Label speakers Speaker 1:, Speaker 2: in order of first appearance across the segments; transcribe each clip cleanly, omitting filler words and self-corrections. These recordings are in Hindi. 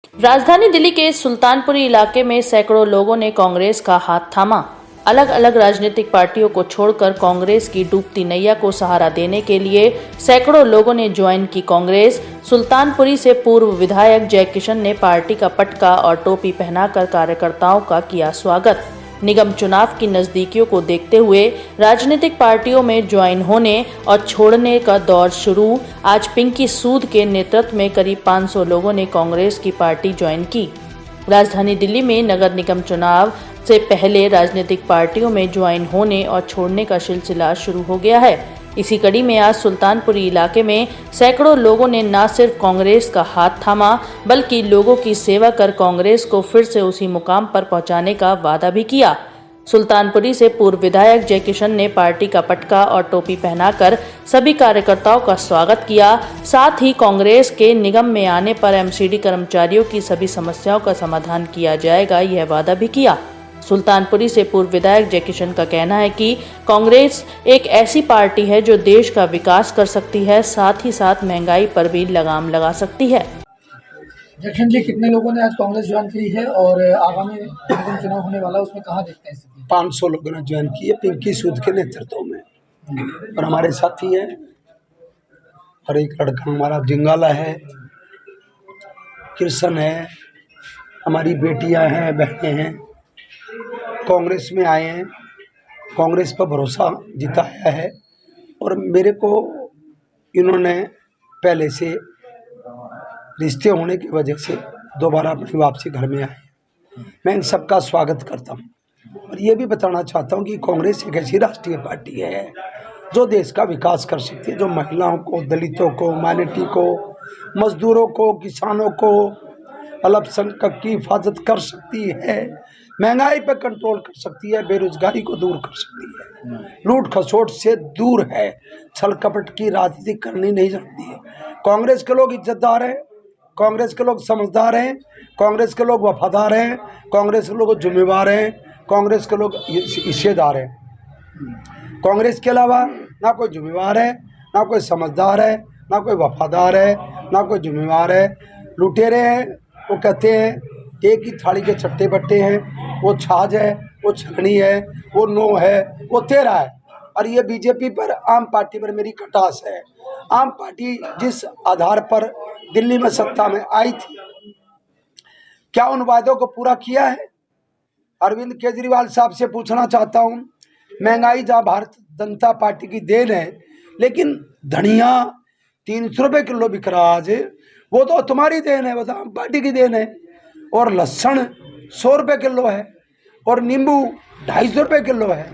Speaker 1: राजधानी दिल्ली के सुल्तानपुरी इलाके में सैकड़ों लोगों ने कांग्रेस का हाथ थामा। अलग अलग राजनीतिक पार्टियों को छोड़कर कांग्रेस की डूबती नैया को सहारा देने के लिए सैकड़ों लोगों ने ज्वाइन की कांग्रेस। सुल्तानपुरी से पूर्व विधायक जय किशन ने पार्टी का पटका और टोपी पहनाकर कार्यकर्ताओं का किया स्वागत। निगम चुनाव की नजदीकियों को देखते हुए राजनीतिक पार्टियों में ज्वाइन होने और छोड़ने का दौर शुरू। आज पिंकी सूद के नेतृत्व में करीब 500 लोगों ने कांग्रेस की पार्टी ज्वाइन की। राजधानी दिल्ली में नगर निगम चुनाव से पहले राजनीतिक पार्टियों में ज्वाइन होने और छोड़ने का सिलसिला शुरू हो गया है। इसी कड़ी में आज सुल्तानपुरी इलाके में सैकड़ों लोगों ने न सिर्फ कांग्रेस का हाथ थामा बल्कि लोगों की सेवा कर कांग्रेस को फिर से उसी मुकाम पर पहुंचाने का वादा भी किया। सुल्तानपुरी से पूर्व विधायक जय किशन ने पार्टी का पटका और टोपी पहनाकर सभी कार्यकर्ताओं का स्वागत किया। साथ ही कांग्रेस के निगम में आने पर एमसीडी कर्मचारियों की सभी समस्याओं का समाधान किया जाएगा, यह वादा भी किया। सुल्तानपुरी से पूर्व विधायक जय किशन का कहना है कि कांग्रेस एक ऐसी पार्टी है जो देश का विकास कर सकती है, साथ ही साथ महंगाई पर भी लगाम लगा सकती है।
Speaker 2: जयकिशन जी, कितने लोगों ने आज कांग्रेस ज्वाइन की है और आगामी निगम चुनाव होने वाला है, उसमें कहाँ देखते हैं स्थिति?
Speaker 3: 500 लोगों ने ज्वाइन की है पिंकी सूद के नेतृत्व में। और हमारे साथी हैं और एक लड़का हमारा जिंगाला है, कृष्ण है, हमारी बेटियां हैं, बहनें हैं, कांग्रेस में आए हैं, कांग्रेस पर भरोसा जिताया है। और मेरे को इन्होंने पहले से रिश्ते होने की वजह से दोबारा अपनी वापसी घर में आए। मैं इन सबका स्वागत करता हूँ और ये भी बताना चाहता हूँ कि कांग्रेस एक ऐसी राष्ट्रीय पार्टी है जो देश का विकास कर सकती है, जो महिलाओं को, दलितों को, माइनॉरिटी को, मजदूरों को, किसानों को, अल्पसंख्यक की हिफाजत कर सकती है, महंगाई पर कंट्रोल कर सकती है, बेरोजगारी को दूर कर सकती है, लूट खसोट से दूर है, छल कपट की राजनीति करनी नहीं जानती है। कांग्रेस के लोग इज्जतदार हैं, कांग्रेस के लोग समझदार हैं, कांग्रेस के लोग वफादार हैं, कांग्रेस के लोग जिम्मेवार हैं, कांग्रेस के लोग हिस्सेदार हैं। कांग्रेस के अलावा ना कोई जिम्मेवार है, ना कोई समझदार है, ना कोई वफादार है, ना कोई जिम्मेवार है। लुटेरे हैं, वो कहते हैं एक ही थाली के चट्टे बट्टे हैं, वो छाछ है, वो छलनी है, वो नो है, वो तेरा है। और ये बीजेपी पर, आम पार्टी पर मेरी कटास है। आम पार्टी जिस आधार पर दिल्ली में सत्ता में आई थी, क्या उन वादों को पूरा किया है? अरविंद केजरीवाल साहब से पूछना चाहता हूँ, महंगाई जहाँ भारतीय जनता पार्टी की देन है, लेकिन धनिया 300 रुपये किलो बिक रहा आज, वो तो तुम्हारी देन है, वो तो आम पार्टी की देन है। और लहसुन 100 रुपये किलो है, और नींबू 250 रुपये किलो है,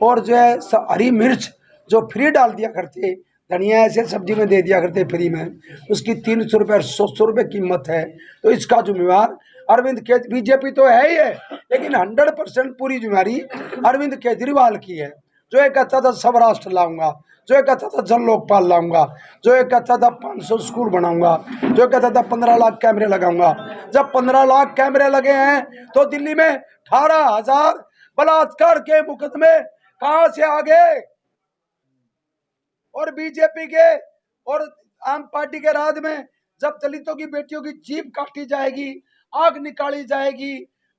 Speaker 3: और जो है हरी मिर्च जो फ्री डाल दिया करते, धनिया ऐसे सब्जी में दे दिया करते फ्री में, उसकी 300 रुपये और 100 रुपये कीमत है। तो इसका जिम्मेवार अरविंद केजरीवाल, बीजेपी तो है ही है, लेकिन 100% पूरी जिम्मेवारी अरविंद केजरीवाल की है। जो ये कहता था सब राष्ट्र लाऊंगा, जो ये कहता था जन लोकपाल लाऊंगा, जो ये कहता था 500 स्कूल बनाऊंगा, जो कहता था 15 लाख कैमरे लगाऊंगा। जब 15 लाख कैमरे लगे हैं तो दिल्ली में 18,000 बलात्कार के मुकदमे कहां से आ गए? और बीजेपी के और आम पार्टी के राज में जब दलितों की बेटियों की जीभ काटी जाएगी, आग निकाली जाएगी,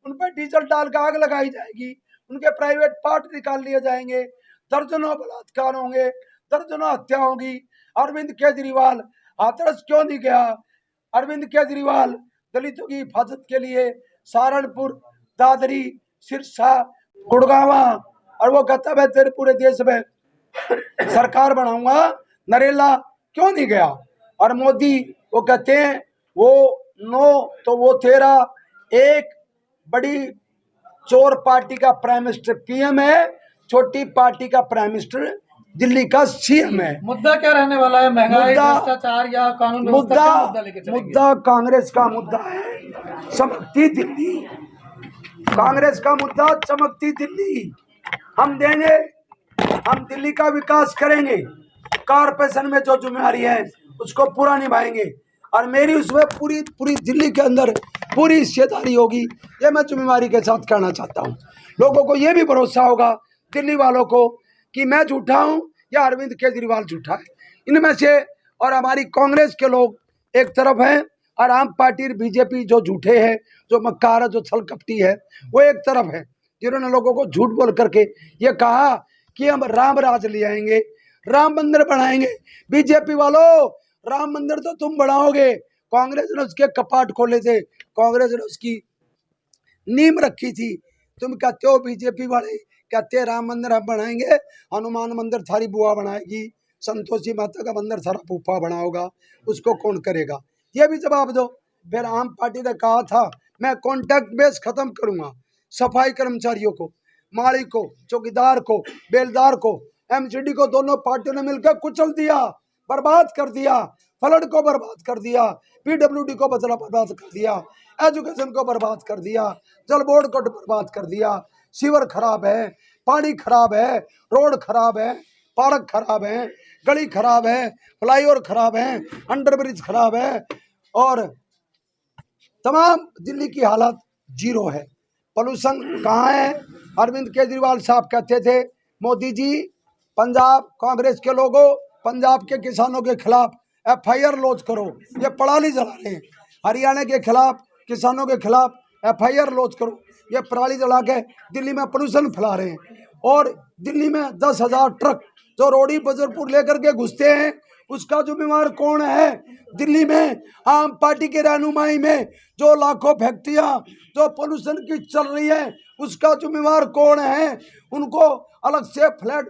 Speaker 3: उन पर डीजल डाल कर आग लगाई जाएगी, उनके प्राइवेट पार्ट निकाल लिए जाएंगे, दर्जनों बलात्कार होंगे, दर्जनों हत्या होगी। अरविंद केजरीवाल हाथरस क्यों नहीं गया? अरविंद केजरीवाल दलितों की हिफाजत के लिए सहारनपुर, दादरी, सिरसा, गुड़गावा, और वो कहता है तेरे पूरे देश में सरकार बनाऊंगा, नरेला क्यों नहीं गया? और मोदी वो कहते हैं वो नो तो वो तेरा, एक बड़ी चोर पार्टी का प्राइम मिनिस्टर पीएम है, छोटी पार्टी का प्राइम मिनिस्टर दिल्ली का सीएम है।
Speaker 2: मुद्दा क्या रहने वाला है? महंगाई, भ्रष्टाचार या कानून व्यवस्था?
Speaker 3: मुद्दा कांग्रेस का मुद्दा है चमकती दिल्ली। कांग्रेस का मुद्दा चमकती दिल्ली। हम देंगे, हम दिल्ली का विकास करेंगे, कारपोरेशन में जो जिम्मेवारी है उसको पूरा निभाएंगे, और मेरी उसमें पूरी दिल्ली के अंदर पूरी हिस्सेदारी होगी। ये मैं जिम्मेवारी के साथ कहना चाहता हूँ। लोगों को ये भी भरोसा होगा, दिल्ली वालों को, कि मैं झूठा हूँ या अरविंद केजरीवाल झूठा है। इनमें से और हमारी कांग्रेस के लोग एक तरफ हैं और आम पार्टी और बीजेपी जो झूठे है, जो मक्कार है, जो छल कपटी है, वो एक तरफ है, जिन्होंने लोगों को झूठ बोल करके ये कहा कि हम राम राज ले आएंगे, राम मंदिर बनाएंगे। बीजेपी वालों, राम मंदिर तो तुम बनाओगे, कांग्रेस ने उसके कपाट खोले थे, कांग्रेस ने उसकी नींव रखी थी। तुम कहते हो बीजेपी वाले कहते हैं राम मंदिर हम बनाएंगे, हनुमान मंदिर थारी बुआ बनाएगी, संतोषी माता का मंदिर थारा फूफा बनाओगा, उसको कौन करेगा? ये भी जवाब दो। फिर आम पार्टी ने कहा था मैं कॉन्ट्रैक्ट बेस खत्म करूंगा, सफाई कर्मचारियों को, माली को, चौकीदार को, बेलदार को, एमसीडी को दोनों पार्टियों ने मिलकर कुचल दिया, बर्बाद कर दिया, फ्लड को बर्बाद कर दिया, पीडब्ल्यूडी को बदला बर्बाद कर दिया, एजुकेशन को बर्बाद कर दिया, जल बोर्ड को बर्बाद कर दिया। सीवर खराब है, पानी खराब है, रोड खराब है, पार्क खराब है, गली खराब है, फ्लाईओवर खराब है, अंडरब्रिज खराब है, और तमाम दिल्ली की हालत जीरो है। पोल्यूशन कहाँ है? अरविंद केजरीवाल साहब कहते थे मोदी जी पंजाब कांग्रेस के लोगों, पंजाब के किसानों के खिलाफ FIR लॉन्च करो, ये पराली जला रहे हैं। हरियाणा के खिलाफ, किसानों के खिलाफ FIR लॉन्च करो, ये पराली जला के दिल्ली में पोल्यूशन फैला रहे हैं। और दिल्ली में 10,000 ट्रक जो रोडी बजरपुर लेकर के घुसते हैं, उसका जिम्मेवार कौन है? दिल्ली में आम पार्टी के रहनुमाई में जो लाखों फैक्ट्रियां जो पोल्यूशन की चल रही है, उसका जिम्मेवार कौन है? उनको अलग से फ्लैट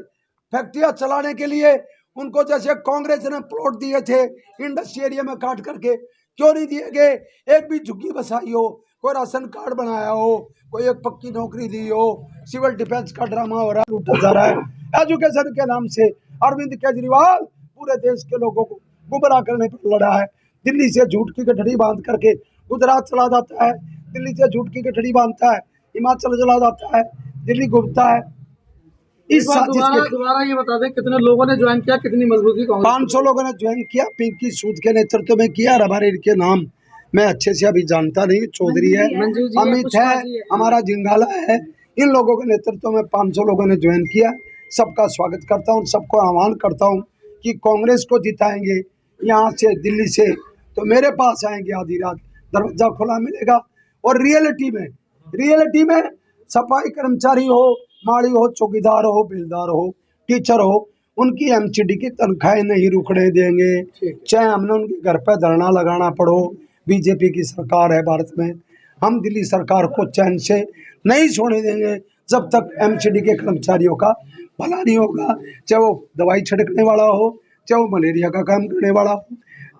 Speaker 3: फैक्ट्रियां चलाने के लिए उनको जैसे कांग्रेस ने प्लॉट दिए थे इंडस्ट्री एरिया में काट करके, क्यों नहीं दिए गए? एक भी झुग्गी बसाई हो, कोई राशन कार्ड बनाया हो, कोई एक पक्की नौकरी दी हो, सिविल डिफेंस का ड्रामा हो रहा है, लूटा जा रहा है। एजुकेशन के नाम से अरविंद केजरीवाल पूरे देश के लोगों को गुमराह करने पर लड़ा है। दिल्ली से झूठ की गठड़ी बांध करके गुजरात चला जाता है, दिल्ली से झूठ की गठड़ी बांधता है, हिमाचल चला जाता है, दिल्ली घूमता है। इस साजिश के
Speaker 2: दोबारा ये बता दें कितने लोगों ने ज्वाइन किया, कितनी मजबूती?
Speaker 3: 500 लोगों ने ज्वाइन किया, पिंकी सूद के नेतृत्व में किया। और हमारे इनके नाम मैं अच्छे से अभी जानता नहीं, चौधरी है, अमित है, हमारा जिंगाला है, इन लोगों के नेतृत्व में 500 लोगों ने ज्वाइन किया। सबका स्वागत करता हूँ, सबको आह्वान करता हूँ कि कांग्रेस को जिताएंगे यहाँ से, दिल्ली से, तो मेरे पास आएंगे आधी रात, दरवाजा खुला मिलेगा। और रियलिटी में सफाई कर्मचारी हो, माली हो, चौकीदार हो, बेलदार हो, टीचर हो, उनकी एमसीडी की तनख्वाहें नहीं रुकने देंगे, चाहे हमने उनके घर पर धरना लगाना पड़ो। बीजेपी की सरकार है भारत में, हम दिल्ली सरकार को चैन से नहीं सोने देंगे जब तक एमसीडी के कर्मचारियों का भला नहीं होगा, चाहे वो दवाई छिड़कने वाला हो, चाहे वो मलेरिया का काम करने वाला हो,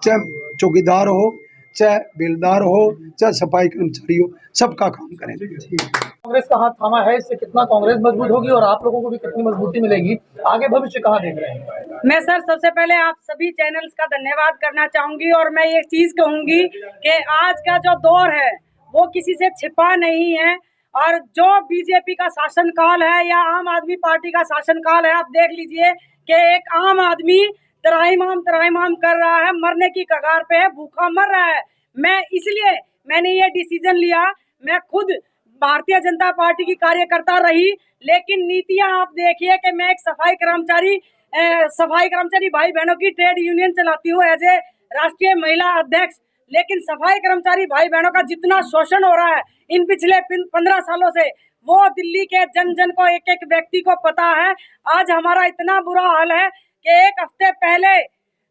Speaker 3: चाहे चौकीदार हो, चाहे बेलदार हो, चाहे सफाई कर्मचारी हो, सबका काम करेंगे।
Speaker 2: कांग्रेस का हाथ थामा है, इससे कितना कांग्रेस मजबूत होगी और आप लोगों को भी कितनी मजबूती मिलेगी? आगे भविष्य कहाँ देख रहे हैं?
Speaker 4: मैं सर सबसे पहले आप सभी चैनल्स का धन्यवाद करना चाहूंगी, और मैं एक चीज कहूंगी कि आज का जो दौर है वो किसी से छिपा नहीं है, और जो बीजेपी का शासनकाल है या आम आदमी पार्टी का शासनकाल है, आप देख लीजिए कि एक आम आदमी त्राहिमाम कर रहा है, मरने की कगार पे है, भूखा मर रहा है। मैंने ये डिसीजन लिया। मैं खुद भारतीय जनता पार्टी की कार्यकर्ता रही, लेकिन नीतियां आप देखिए कि मैं एक सफाई कर्मचारी भाई बहनों की ट्रेड यूनियन चलाती हूँ एज ए राष्ट्रीय महिला अध्यक्ष, लेकिन सफाई कर्मचारी भाई बहनों का जितना शोषण हो रहा है इन पिछले 15 सालों से, वो दिल्ली के जन जन को, एक एक व्यक्ति को पता है। आज हमारा इतना बुरा हाल है कि एक हफ्ते पहले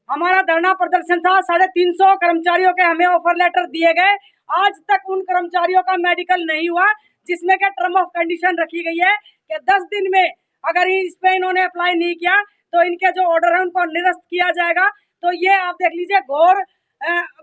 Speaker 4: हमारा धरना प्रदर्शन था, 350 कर्मचारियों के हमें ऑफर लेटर दिए गए, आज तक उन कर्मचारियों का मेडिकल नहीं हुआ, जिसमें के टर्म ऑफ कंडीशन रखी गई है कि 10 दिन में अगर इस पे इन्होंने अप्लाई नहीं किया तो इनके जो ऑर्डर है उनको निरस्त किया जाएगा। तो ये आप देख लीजिए घोर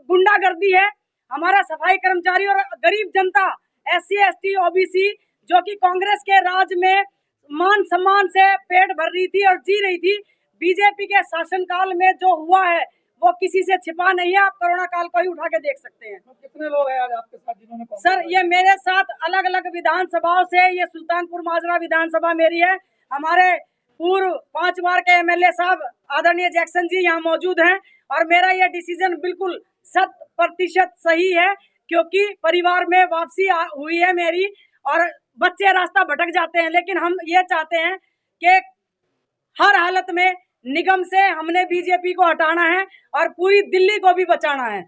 Speaker 4: गुंडागर्दी है। हमारा सफाई कर्मचारी और गरीब जनता, SC ST OBC जो कि कांग्रेस के राज में मान सम्मान से पेट भर रही थी और जी रही थी, बीजेपी के शासनकाल में जो हुआ है वो किसी से छिपा नहीं है। आप कोरोना काल को ही उठा के देख सकते हैं।
Speaker 2: तो कितने लोग हैं आज आपके साथ जिन्होंने?
Speaker 4: सर ये मेरे साथ अलग अलग विधानसभाओं से, ये सुल्तानपुर माजरा विधानसभा मेरी है, हमारे पूर्व 5 बार के MLA साहब आदरणीय जैक्सन जी यहाँ मौजूद हैं, और मेरा ये डिसीजन बिल्कुल 100% सही है, क्योंकि परिवार में वापसी हुई है मेरी, और बच्चे रास्ता भटक जाते हैं, लेकिन हम ये चाहते हैं कि हर हालत में निगम से हमने बीजेपी को हटाना है और पूरी दिल्ली को भी बचाना है।